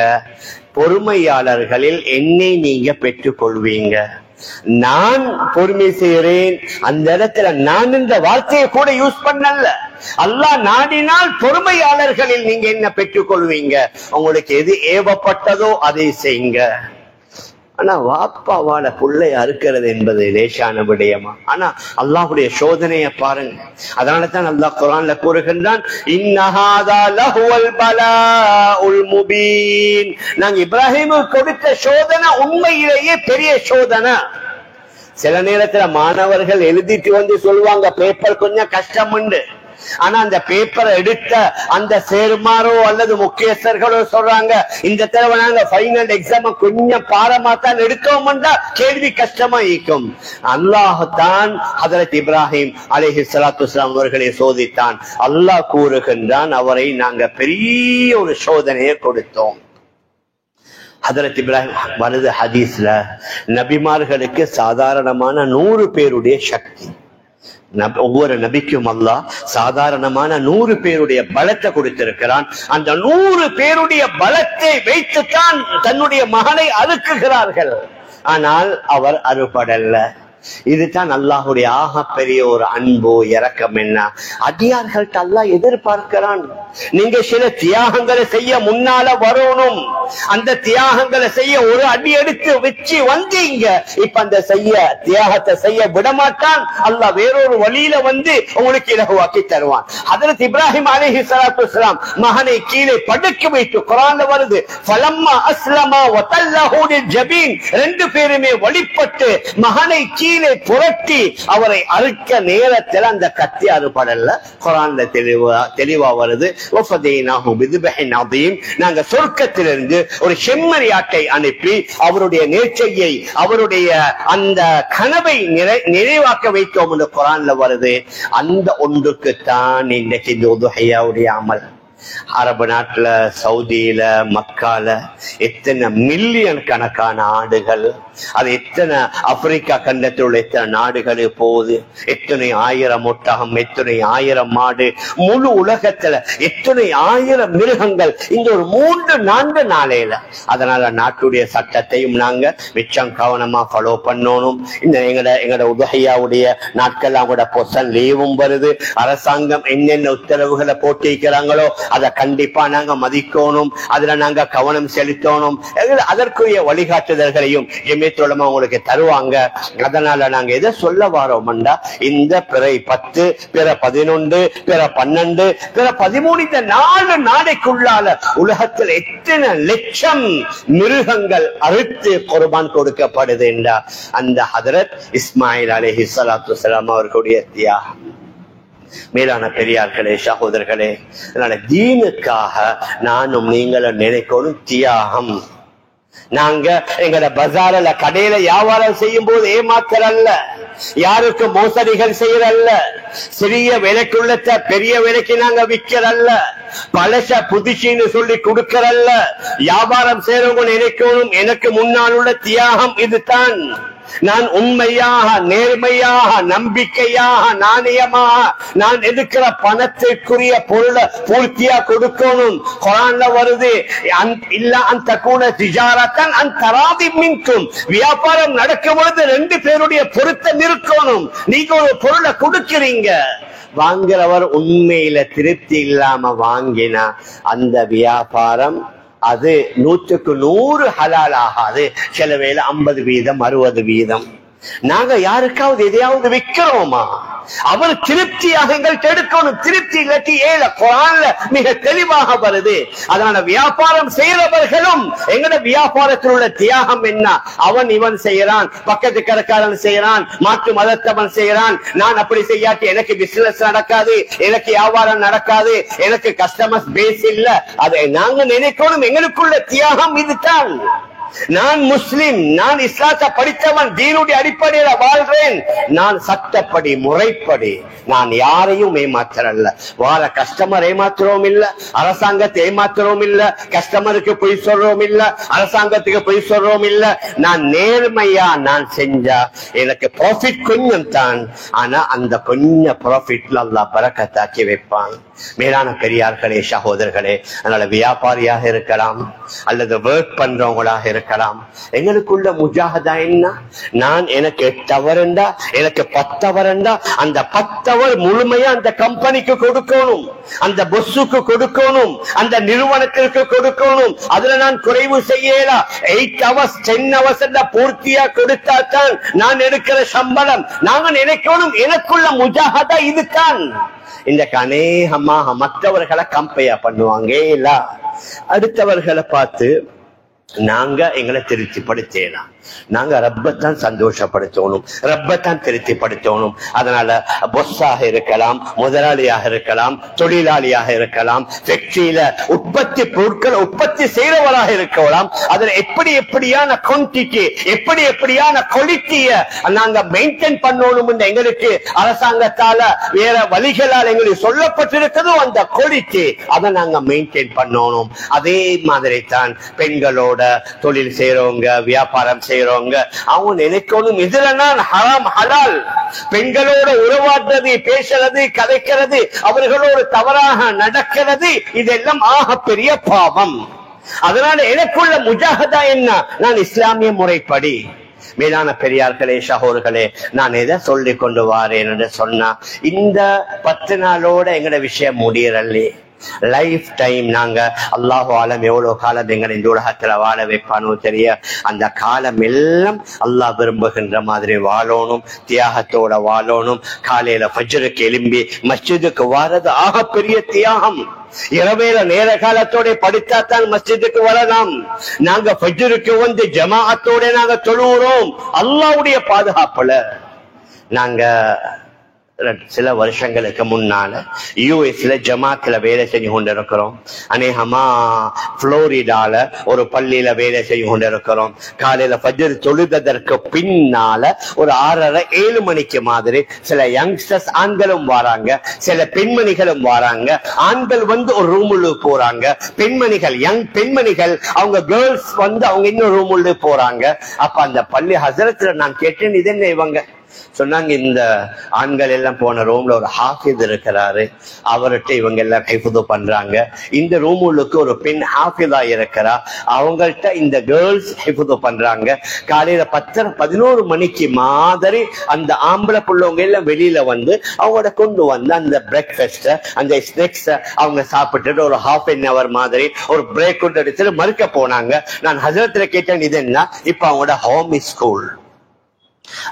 பொறுமையாளர்களில் என்னை நீங்க பெற்றுக் கொள்வீங்க. நான் பொறுமை செய்கிறேன். அந்த இடத்துல நான் இந்த வார்த்தையை கூட யூஸ் பண்ணல. அல்லாஹ் நாடினால் பொறுமையாளர்களில் நீங்க என்ன பெற்றுக் கொள்வீங்க. உங்களுக்கு எது ஏவப்பட்டதோ அதை செய்யுங்க. ஆனா வாப்பாவால புள்ளை அறுக்கிறது என்பது லேசான விடயமா? ஆனா அல்லாஹ்வுடைய சோதனையை பாருங்க. அதனால தான் அல்லாஹ் குர்ஆன்ல கூறுகின்றான், இன்னஹாதா லஹுவல் பலாஉல் முபீன். நாங்க இப்ராஹிமுக்கு கொடுத்த சோதனை உண்மையிலேயே பெரிய சோதனை. சில நேரத்துல மாணவர்கள் எழுதிட்டு வந்து சொல்லுவாங்க பேப்பர் கொஞ்சம் கஷ்டம் உண்டு. ஆனா அந்த பேப்பரை எடுத்த அந்த சேர்மாரோ அல்லது முக்கியஸ்தர்களோ சொல்றாங்க, இந்த தடவை நாங்க ஃபைனல் எக்ஸாம் கொஞ்சம் பாரமா தான் எடுத்தோம்னா கேள்வி கஷ்டமா இருக்கும். அல்லாஹ் தான் ஹஜ்ரத் இப்ராஹிம் அலைஹிஸ்ஸலாத்து வஸ்ஸலாம் அவர்களை சோதித்தான். அல்லாஹ் கூறுகின்றான், அவரை நாங்க பெரிய ஒரு சோதனையை கொடுத்தோம். ஹஜ்ரத் இப்ராஹிம் வருது ஹதீஸ்ல, நபிமார்களுக்கு சாதாரணமான 100 பேருடைய சக்தி. ஒவ்வொரு நபிக்கும் அல்லாஹ் சாதாரணமான 100 பேருடைய பலத்தை கொடுத்திருக்கிறான். அந்த 100 பேருடைய பலத்தை வைத்துத்தான் தன்னுடைய மகனை அறுக்குகிறார்கள். ஆனால் அவர் அறுபடல்ல. இதுதான் அல்லாஹுடைய ஆக பெரிய ஒரு அன்போ இரக்கம். என்ன அடியார்கள்ட்ட அல்லாஹ் எதிர்பார்க்கிறான், நீங்க சில தியாகங்களை செய்ய முன்னால வரணும். அந்த தியாகங்களை செய்ய ஒரு அடி எடுத்து வச்சு வந்தீங்க. இப்ப அந்த தியாகத்தை செய்ய விடமாட்டான். அல்லாஹ் வேறொரு வழியில வந்து உங்களுக்கு இலகுவாக்கி தருவான். ஹஜ்ரத் இப்ராஹிம் அலைஹிஸ்ஸலாத்து வஸ்ஸலாம் மகனை கீழே படுக்க வைத்து குர்ஆன்ல வருது, ஃபலம்மா அஸ்லமா வதல்லஹு லில்ஜபீன். 2 பேருமே வழிபட்டு மகனை கீழே புரட்டி அவரை அறுக்க நேரத்தில் அந்த கத்தி அறுபடல்ல. குர்ஆன்ல தெளிவா வருது, வஃபதைனாஹு பிதுபஹின் அதீம். நாங்க சொர்க்கத்திலிருந்து ஒரு செம்மறியாட்டை அனுப்பி அவருடைய நேர்ச்சையை, அவருடைய அந்த கனவை நிறைவாக்க வைத்தோம் என்று குர்ஆன்ல வருது. அந்த ஒன்றுக்கு தான் இன்னைக்கு இந்த உதுஹையாவுடைய அமல். அரபு நாட்டுல, சவுதியில, மக்கால எத்தனை மில்லியன் கணக்கான ஆடுகள், அது எத்தனை ஆப்பிரிக்கா கண்டத்தில் உள்ள எத்தனை நாடுகளுக்கு போகுது, எத்தனை ஆயிரம் ஒட்டகம், எத்தனை ஆயிரம் மாடு, முழு உலகத்துல எத்தனை ஆயிரம் மிருகங்கள் இந்த ஒரு 3-4 நாளையில. அதனால நாட்டுடைய சட்டத்தையும் நாங்க மிச்சம் கவனமா ஃபாலோ பண்ணணும். இந்த எங்கட உதகையாவுடைய நாட்கள் அவங்களோட பொசன் லீவும் வருது. அரசாங்கம் என்னென்ன உத்தரவுகளை போட்டிருக்கிறாங்களோ அதை கண்டிப்பா நாங்க மதிக்கணும். அதுல நாங்க கவனம் செலுத்தணும். அதற்குரிய வழிகாட்டுதல்களையும் ஜமியத்துலமா உங்களுக்கு தருவாங்க. அதனால நாங்க எதை சொல்ல வரோம்டா, இந்த பிறை 10, பிற 11, பிற 12, பிற 13 இந்த 4 நாளைக்குள்ளால உலகத்தில் எத்தனை லட்சம் மிருகங்கள் அறுத்து குர்பான் கொடுக்கப்படுது என்றா அந்த ஹஜ்ரத் இஸ்மாயில் அலைஹிஸ்ஸலாத்து வஸ்ஸலாம் அவர்களுடைய தியாகம். மேலான பெரியார்களே, சகோதரர்களே, அதனால தீனுக்காக நானும் நீங்களும் நினைக்கணும் தியாகம். நாங்க எங்கட பஜார்ல கடையில வியாபாரம் செய்யும் போது ஏமாத்தல், யாருக்கு மோசடிகள் செய்யறல்ல, சிறிய விலைக்குள்ளத்த பெரிய விலைக்கு நாங்க விற்கிறல்ல, பழச புதுசின்னு சொல்லி கொடுக்கறல்ல. வியாபாரம் செய்யறவங்க நினைக்கணும், எனக்கு முன்னால் உள்ள தியாகம் இதுதான். நான் உண்மையாக, நேர்மையாக, நம்பிக்கையாக, நாணயமாக நான் எடுக்கிற பணத்திற்குரிய பொருளை பூர்த்தியா கொடுக்கணும். குர்ஆன்ல வருது, இல்ல அந்த கூன திஜாரத்தன் அந்தராதி மின்கும். வியாபாரம் நடக்கும் பொழுது 2 பேருடைய பொருத்தம் இருக்கணும். நீங்க ஒரு பொருளை கொடுக்கிறீங்க, வாங்குறவர் உண்மையில திருப்தி இல்லாம வாங்கினா அந்த வியாபாரம் அது 100க்கு 100 ஹலால் ஆகாது. சில வேளை 50%, 60%. நாங்க யாருக்காவது எதையாவது விற்கிறோமா? அவர் திருப்தியாக எங்கள்கிட்ட எடுக்கணும். திருப்தி இல்லாட்டி ஏல. குர்ஆன்ல மிக தெளிவாக வருது. அதனால வியாபாரம் செய்யறவர்களும் எங்கட வியாபாரத்தில் உள்ள தியாகம் என்ன? அவன் இவன் செய்யறான், பக்கத்து கடைக்காரன் செய்யறான், மாற்று மதத்தவன் செய்யறான். நான் அப்படி செய்யாட்டி எனக்கு பிசினஸ் நடக்காது, எனக்கு வியாபாரம் நடக்காது, எனக்கு கஸ்டமர்ஸ் பேஸ் இல்ல. அதை நாங்க நினைக்கணும். எங்களுக்குள்ள தியாகம் இதுதான். நான் முஸ்லிம், நான் இஸ்லாத்தை படித்தவன், தீனுடைய அடிப்படையில வாழ்றேன். நான் சட்டப்படி முறைப்படி நான் யாரையும் ஏமாத்துறல்ல. வார கஸ்டமர் ஏமாத்துறோம் இல்ல, அரசாங்கத்தை ஏமாத்துறோம் இல்ல, கஸ்டமருக்கு பொய் சொல்றோம் இல்ல, அரசாங்கத்துக்கு பொய் சொல்றோம் இல்ல. நான் நேர்மையா நான் செஞ்சா எனக்கு ப்ராஃபிட் கொஞ்சம் தான். ஆனா அந்த கொஞ்சம் ப்ராஃபிட்ல அல்லாஹ் பரக்கத்தாக்கி வைப்பான். மேலான பெரியார்களே, சகோதரர்களே, அதனால வியாபாரியாக இருக்கலாம் அல்லது ஒர்க் பண்றவங்களாக இருக்கலாம். எங்களுக்குள்ள முஜாஹதா என்ன? நான் எனக்கு 8 ஹவர்ண்டா, எனக்கு 10 ஹவர்ண்டா, அந்த 10 ஹவர் முழுமையா அந்த கம்பெனிக்கு கொடுக்கணும், அந்த பொஸ்ஸுக்கு கொடுக்கணும், அந்த நிறுவனத்திற்கு கொடுக்கணும். அதுல நான் குறைவு செய்யலாம். 8 ஹவர்ஸ் 10 ஹவர்ஸ் பூர்த்தியா கொடுத்தா தான் நான் எடுக்கிற சம்பளம். நாங்க நினைக்கணும் எனக்குள்ள முஜாஹதா இதுதான். இந்த அநேகமாக மற்றவர்களை கம்பேர் பண்ணுவாங்க இல்ல, அடுத்தவர்களை பார்த்து நாங்க எங்களை திருப்திப்படுத்தலாம். நாங்க ரப்பத்தான் சந்தோஷப்படுத்தணும், ரப்பத்தான் திருப்திப்படுத்தணும். அதனால பொஸ்ஸாக இருக்கலாம், முதலாளியாக இருக்கலாம், தொழிலாளியாக இருக்கலாம், ஃபேக்டரியில உற்பத்தி பொருட்கள் உற்பத்தி செய்யறவராக இருக்கலாம். அதுல எப்படியான குவான்டிட்டி, எப்படியான குவாலிட்டிய நாங்க மெயின்டைன் பண்ணணும். எங்களுக்கு அரசாங்கத்தால வேற வழிகளால் எங்களுக்கு சொல்லப்பட்டிருக்கிறதோ அந்த குவாலிட்டி அதை நாங்க மெயின்டைன் பண்ணணும். அதே மாதிரி தான் பெண்களோட தொழில் செய்யறவங்க, வியாபாரம் செய்யறவங்க, அவங்க நினைக்கணும் இதுல நான் ஹராம் ஹலால். பெண்களோட உறவாடுறது, பேசுறது, கதைக்கிறது, அவர்களோடு தவறாக நடக்கிறது, இதெல்லாம் ஆக பெரிய பாவம். அதனால எனக்குள்ள முஜாஹதா என்ன? நான் இஸ்லாமிய முறைப்படி. மேலான பெரியார்களே, சகோதரர்களே, நான் எதை சொல்லி கொண்டு வாரேன் என்று சொன்னா, இந்த 10 நாளோட எங்கட விஷயம் முடியறல்லே. லைஃப் டைம் நாங்க அல்லாஹு ஆலம் எவ்வளவு காலம் எங்களை இந்த உலகத்துல வாழ வைப்பானோ தெரிய, அந்த காலம் எல்லாம் அல்லாஹ் விரும்புகின்ற மாதிரி வாழணும், தியாகத்தோட வாழணும். காலையில ஃபஜ்ருக்கு எழும்பி மஸ்ஜிதுக்கு வாரது ஆக பெரிய தியாகம். இரவேல நேர காலத்தோட படித்தாத்தான் மஸ்ஜிதுக்கு வரலாம். நாங்க ஃபஜ்ருக்கு வந்து ஜமாஅத்தோட நாங்க தொழுகிறோம் அல்லாஹ்வுடைய பாதுகாப்புல. நாங்க சில வருஷங்களுக்கு முன்னால யூஎஸ்ல ஜமாத்துல வேலை செஞ்சு கொண்டிருக்கிறோம். அநேகமா புளோரிடால ஒரு பள்ளியில வேலை செஞ்சு கொண்டிருக்கிறோம். காலையில ஃபஜ்ர் தொழுதற்கு பின்னால ஒரு 6:30-7 மணிக்கு மாதிரி சில யங்ஸ்டர்ஸ் ஆண்களும் வராங்க, சில பெண்மணிகளும் வராங்க. ஆண்கள் வந்து ஒரு ரூமுள்ள போறாங்க, பெண்மணிகள் யங் பெண்மணிகள் அவங்க கேர்ள்ஸ் வந்து அவங்க இன்னொரு ரூமுள்ள போறாங்க. அப்ப அந்த பள்ளி ஹசரத்துல நான் கேட்டேன், இது என்ன இவங்க சொன்னாங்க, இந்த ஆண்கள் எல்லாம் போன ரூம்ல ஒரு ஹாஃபிஸ் இருக்கிறாரு, அவர்கிட்ட இவங்க எல்லாம் ஹிஃப்து பண்றாங்க. இந்த ரூமுக்கு ஒரு பெண் ஹாஃபிதா இருக்கிறா, அவங்கள்ட்ட இந்த கேர்ள்ஸ் ஹிஃப்து பண்றாங்க. காலையில 10-11 மணிக்கு மாதிரி அந்த ஆம்பளை புள்ளவங்க எல்லாம் வெளியில வந்து அவங்களோட கொண்டு வந்து அந்த பிரேக்ஃபாஸ்ட், அந்த ஸ்நாக்ஸ் அவங்க சாப்பிட்டுட்டு ஒரு ½ மாதிரி ஒரு பிரேக் கொண்டு எடுத்துட்டு மறுக்க போனாங்க. நான் ஹசரத்துல கேட்டேன், இது என்ன? இப்ப அவங்களோட ஹோம் ஸ்கூல்,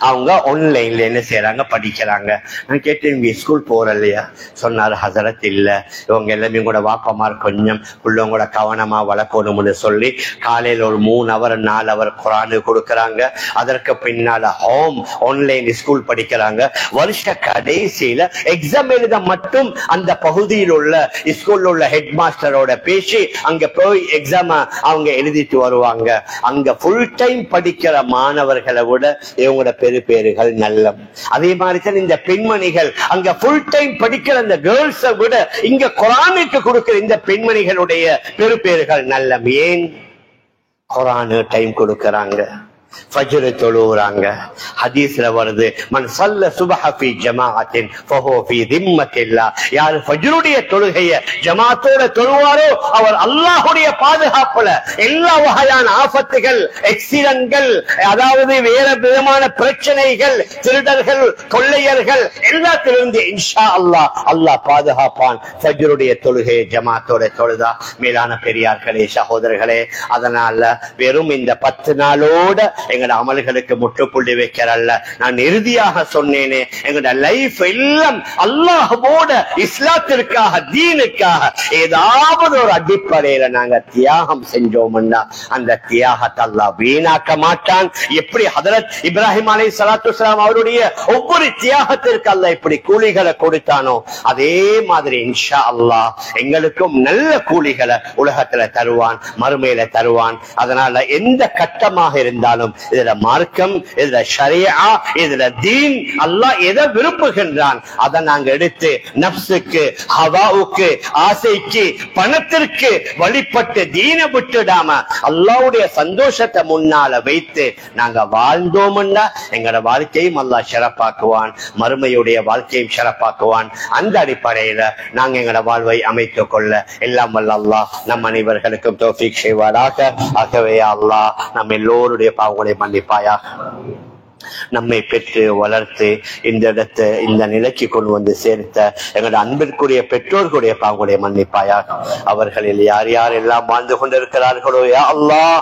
அவங்க ஆன்லைன்ல என்ன செய்யறாங்க, படிக்கிறாங்க. நான் கேட்டேன், இவங்க ஸ்கூல் போற இல்லையா? சொன்னாரு, ஹசரத் இல்ல, இவங்க எல்லாமே கூட வாப்பமார் கொஞ்சம் உள்ளவங்களோட கவனமா வளர்க்கணும்னு சொல்லி காலையில ஒரு 3 ஹவர் 4 ஹவர் குரானு கொடுக்கறாங்க. அதற்கு பின்னால ஹோம் ஆன்லைன் ஸ்கூல் படிக்கிறாங்க. வருஷ கடைசியில எக்ஸாம் எழுத மட்டும் அந்த பகுதியில் உள்ள ஸ்கூல்ல உள்ள ஹெட் மாஸ்டரோட பேசி அங்க போய் எக்ஸாம் அவங்க எழுதிட்டு வருவாங்க. அங்க ஃபுல் டைம் படிக்கிற மாணவர்களை விட இவங்க பெருபேறுகள் நல்ல. அதே மாதிரி தான் இந்த பெண்மணிகள் அங்க ஃபுல் டைம் படிக்கிற அந்த கேர்ள்ஸை விட இங்க குர்ஆனுக்கு கொடுக்கிற இந்த பெண்மணிகளுடைய பெருபேறுகள் நல்ல. ஏன்? குர்ஆனு டைம் கொடுக்கறாங்க, ஃபஜ்ர் தொழுறாங்க. ஹதீஸ்ல வருது, மன் ஸல்ல சுப்ஹ ஃபீ ஜமாஅத்தின் ஃபஹுவ ஃபீ திம்மத்தில்லாஹ். யார் ஃபஜ்ருடைய தொழுகையை ஜமாஅத்தோட தொழுவாரோ அவர் அல்லாஹ்வுடைய பாதுகாப்புல எல்லா வகையான ஆபத்துகள், ஆக்சிடென்ட்கள், அதாவது வேற விதமான பிரச்சனைகள், திருடர்கள், கொள்ளையர்கள் எல்லாத்திலிருந்து இன்ஷா அல்லாஹ் அல்லாஹ் பாதுகாப்பான். ஃபஜ்ருடைய தொழுகையை ஜமாஅத்தோட தொழுதா. மேலான பெரியார்களே, சகோதரர்களே, அதனால வெறும் இந்த 10 நாளோட எங்களோட அமல்களுக்கு முற்றுப்புள்ளி வைக்கிறல்ல, நான் இறுதியாக சொன்னேனே, எங்களோட லைஃப் எல்லாம் அல்லாஹ்வோட இஸ்லாத்திற்காக தீனுக்காக ஏதாவது ஒரு அடிப்படையில நாங்க தியாகம் செஞ்சோம்னா அந்த தியாகத்தை அல்லாஹ் வீணாக்க மாட்டான். எப்படி ஹதரத் இப்ராஹிம் அலைஹிஸ்ஸலாத்து வஸ்ஸலாம் அவருடைய ஒவ்வொரு தியாகத்திற்கு அல்லாஹ் இப்படி கூலிகளை கொடுத்தானோ அதே மாதிரி இன்ஷா அல்லாஹ் எங்களுக்கும் நல்ல கூலிகளை உலகத்துல தருவான், மறுமையில தருவான். அதனால எந்த கட்டமாக இருந்தாலும் இதுல மார்க்கம், இதுல ஷரீஆ, இதுல தீன், அல்லாஹ் எதை விரும்புகின்றான் அதை நாங்க எடுத்து நப்சுக்கு, ஹவாவுக்கு, ஆசைக்கு, பணத்திற்கு வழிபட்டு தீனை விட்டுடாம அல்லாஹ்வுடைய சந்தோஷத்தை முன்னால வைத்து நாங்க வாழ்ந்தோம்னா எங்களோட வாழ்க்கையும் அல்லாஹ் சிறப்பாக்குவான், மறுமையுடைய வாழ்க்கையும் சிறப்பாக்குவான். அந்த அடிப்படையில நாங்க எங்களோட வாழ்வை அமைத்துக் கொள்ள எல்லாம் வல்ல அல்லாஹ் நம் அனைவர்களுக்கும் தௌஃபீக் செய்வாராக. ஆகவே அல்லாஹ் நம்ம எல்லோருடைய பாவங்களை மன்னிப்பாயாக. நம்மை பெற்று வளர்த்து இந்த இடத்தை இந்த நிலைக்கு கொண்டு வந்து சேர்த்த எங்களுடைய அன்பிற்குரிய பெற்றோர்களுடைய பாவங்களுடைய மன்னிப்பாயாக. அவர்களில் யார் யாரெல்லாம் வாழ்ந்து கொண்டிருக்கிறார்களோ யா அல்லாஹ்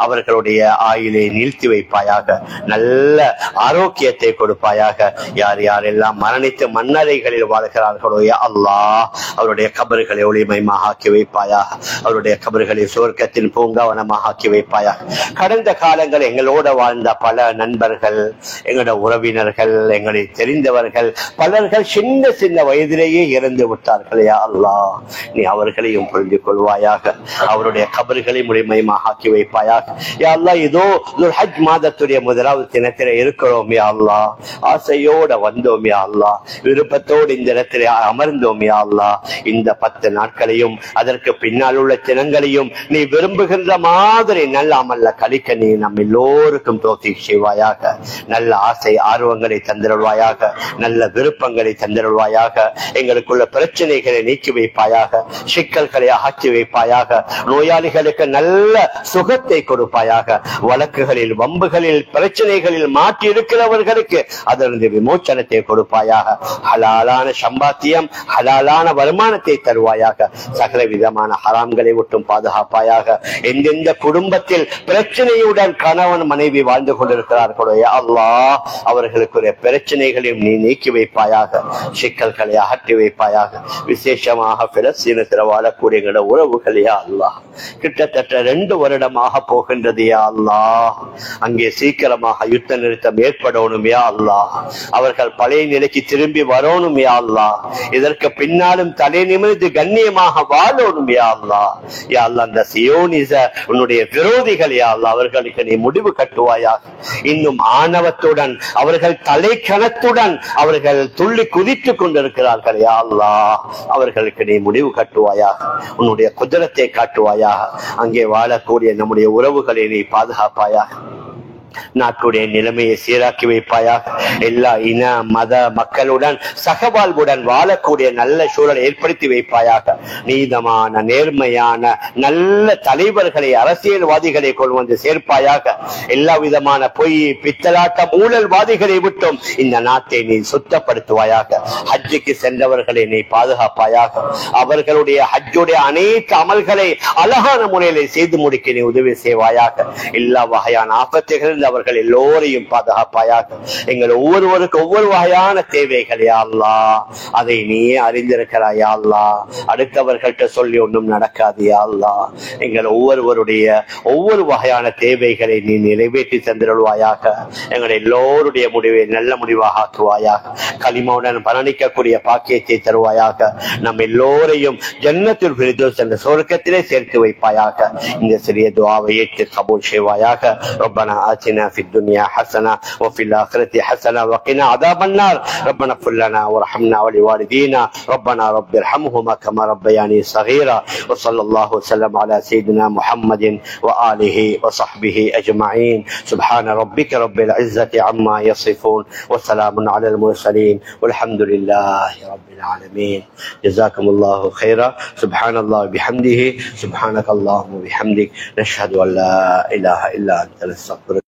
அவர்களுடைய ஆயுளை நீழ்த்தி வைப்பாயாக, நல்ல ஆரோக்கியத்தை கொடுப்பாயாக. யார் யாரெல்லாம் மரணித்து மண்ணறைகளில் வாழ்கிறார்களோ யா அல்லாஹ் அவருடைய கபர்களை ஒளிமயமாக ஆக்கி வைப்பாயாக, அவருடைய கபர்களை சுவர்க்கத்தின் பூங்காவனமாக ஆக்கி வைப்பாயாக. கடந்த காலங்கள் எங்களோட வாழ்ந்த பல நண்பர்கள், எங்களோட உறவினர்கள், எங்களை தெரிந்தவர்கள் பலர்கள் சின்ன சின்ன வயதிலேயே இறந்து விட்டார்கள். யா அல்லாஹ் நீ அவர்களையும் புரிந்து கொள்வாயாக, அவருடைய கபர்களை முழுமையாக ஆக்கி வைப்பாயாக. யா அல்லாஹ் இதோ ஹஜ் மாதத்துடைய முதலாவது தினத்திலே இருக்கிறோம். யா அல்லாஹ் ஆசையோட வந்தோம். யா அல்லாஹ் விருப்பத்தோடு இந்த இடத்திலே அமர்ந்தோம். யா அல்லாஹ் இந்த 10 நாட்களையும் அதற்கு பின்னால் உள்ள தினங்களையும் நீ விரும்புகின்ற மாதிரி நல்ல அமல்ல கழிக்க நீ நம் எல்லோருக்கும் தௌஃபீக் செய்வாயாக. நல்ல ஆசை ஆர்வங்களை தந்திருவாயாக, நல்ல விருப்பங்களை தந்திருவாயாக. எங்களுக்குள்ள பிரச்சனைகளை நீக்கி வைப்பாயாக, சிக்கல்களை அகற்றி வைப்பாயாக. நோயாளிகளுக்கு நல்ல சுகத்தை கொடுப்பாயாக. வழக்குகளில், வம்புகளில், பிரச்சனைகளில் மாற்றி இருக்கிறவர்களுக்கு அதற்கு விமோச்சனத்தை கொடுப்பாயாக. ஹலாலான சம்பாத்தியம், ஹலாலான வருமானத்தை தருவாயாக. சகல விதமான ஹராம்களை விட்டும் பாதுகாப்பாயாக. எந்தெந்த குடும்பத்தில் பிரச்சனையுடன் கணவன் மனைவி வாழ்ந்து கொண்டிருக்கிறார்களோ அல்லாஹ் அவர்களுக்குரிய பிரச்சனைகளையும் நீ நீக்கி வைப்பாயாக, சிக்கல்களை அகற்றி வைப்பாயாக. விசேஷமாக பிலஸ்தீனத்தில் வாழக்கூடிய உறவுகள் யா அல்லாஹ் கிட்டத்தட்ட 2 வருடமாக போகின்றது. யா அல்லாஹ் அங்கே சீக்கிரமாக யுத்த நிறுத்தம் ஏற்படணும். யா அல்லாஹ் அவர்கள் பழைய நிலைக்கு திரும்பி வரணும். யா அல்லாஹ் இதற்கு பின்னாலும் தலை நிமிர்ந்து கண்ணியமாக வாழணும். யா அல்லாஹ் யா அல்லாஹ் அந்த சியோனிச உன்னுடைய விரோதிகள் யா அல்லாஹ் அவர்களுக்கு நீ முடிவு கட்டுவாயாக. இன்னும் ஆணவத்துடன் அவர்கள் தலைக்கணத்துடன் அவர்கள் துள்ளி குதித்துக் கொண்டிருக்கிறார்கள். யா அல்லாஹ் அவர்களுக்கு நீ முடிவு கட்டுவாயாக, உன்னுடைய குதிரத்தை காட்டுவாயாக. அங்கே வாழக்கூடிய நம்முடைய உறவுகளை நீ பாதுகாப்பாயாக. நாட்டுடைய நிலைமையை சீராக்கி வைப்பாயாக. எல்லா இன மத மக்களுடன் சகவாழ்வுடன் வாழக்கூடிய நல்ல சூழலை ஏற்படுத்தி வைப்பாயாக. நீதமான நேர்மையான நல்ல தலைவர்களை, அரசியல்வாதிகளை கொண்டு வந்து சேர்ப்பாயாக. எல்லா விதமான பொய், பித்தலாட்டம், ஊழல்வாதிகளை விட்டும் இந்த நாட்டை நீ சுத்தப்படுத்துவாயாக. ஹஜ்ஜுக்கு சென்றவர்களை நீ பாதுகாப்பாயாக. அவர்களுடைய ஹஜ்ஜுடைய அனைத்து அமல்களை அழகான முறையில் செய்து முடிக்க நீ உதவி செய்வாயாக. எல்லா வகையான ஆபத்துகள் அவர்கள் எல்லோரையும் பாதுகாப்பாயாக. எங்கள் ஒவ்வொருவருக்கு ஒவ்வொரு வகையான தேவைகள் யா அல்லாஹ் அதை நீயே அறிந்திருக்கிறாய் யா அல்லாஹ். அடுத்தவர்கள்ட்ட சொல்லி ஒன்றும் நடக்காது யா அல்லாஹ். எங்கள் ஒவ்வொருவருடைய ஒவ்வொரு வகையான தேவைகளை நீ நிறைவேற்றி தந்திருவாயாக. எங்கள் எல்லோருடைய முடிவை நல்ல முடிவாக ஆக்குவாயாக. களிமாவுடன் மரணிக்கக்கூடிய பாக்கியத்தை தருவாயாக. நம் எல்லோரையும் ஜன்னத்துல் ஃபிர்தௌஸ் என்ற சொர்க்கத்திலே சேர்த்து வைப்பாயாக. இந்த சிறிய துஆவை ஏற்று கபூல் செய்வாயாக. ரப்பனா ஆத்தினா ஃபித் துன்யா ஹஸனா வ ஃபில் ஆখিরাতি ஹஸனா வ கினா அஸாபன்னார். ரப்பனா இக்ஃபிர் லனா வர்ஹம்னா வ லிவாலிதீனா. ரப்பனா ரப்பிர்ஹம்ஹுமா கமா ரப்பயானி ஸகீரா. வ ஸல்லல்லாஹு வஸல்லம் அலா சய்யிதினா முஹம்மதின் வ ஆலிஹி வ ஸஹ்பிஹி அஜ்மஈன். சுப்ஹான ரப்பிக ரப்பில் இஸ்ஸத்தி அம்மா யஸிஃபூன் வ ஸலாமுன் அலல் முர்ஸலீன் வல்ஹம்துலில்லாஹி ரப்பில் ஆலமீன். ஜஸாக்குமுல்லாஹு கைரா. சுப்ஹானல்லாஹி பிஹம்திஹி சுப்ஹானக்கல்லாஹும்ம பிஹம்திக் நஷ்ஹது அன் லா இலாஹா இல்லா அன்த நஸ்தக்ஃபிருக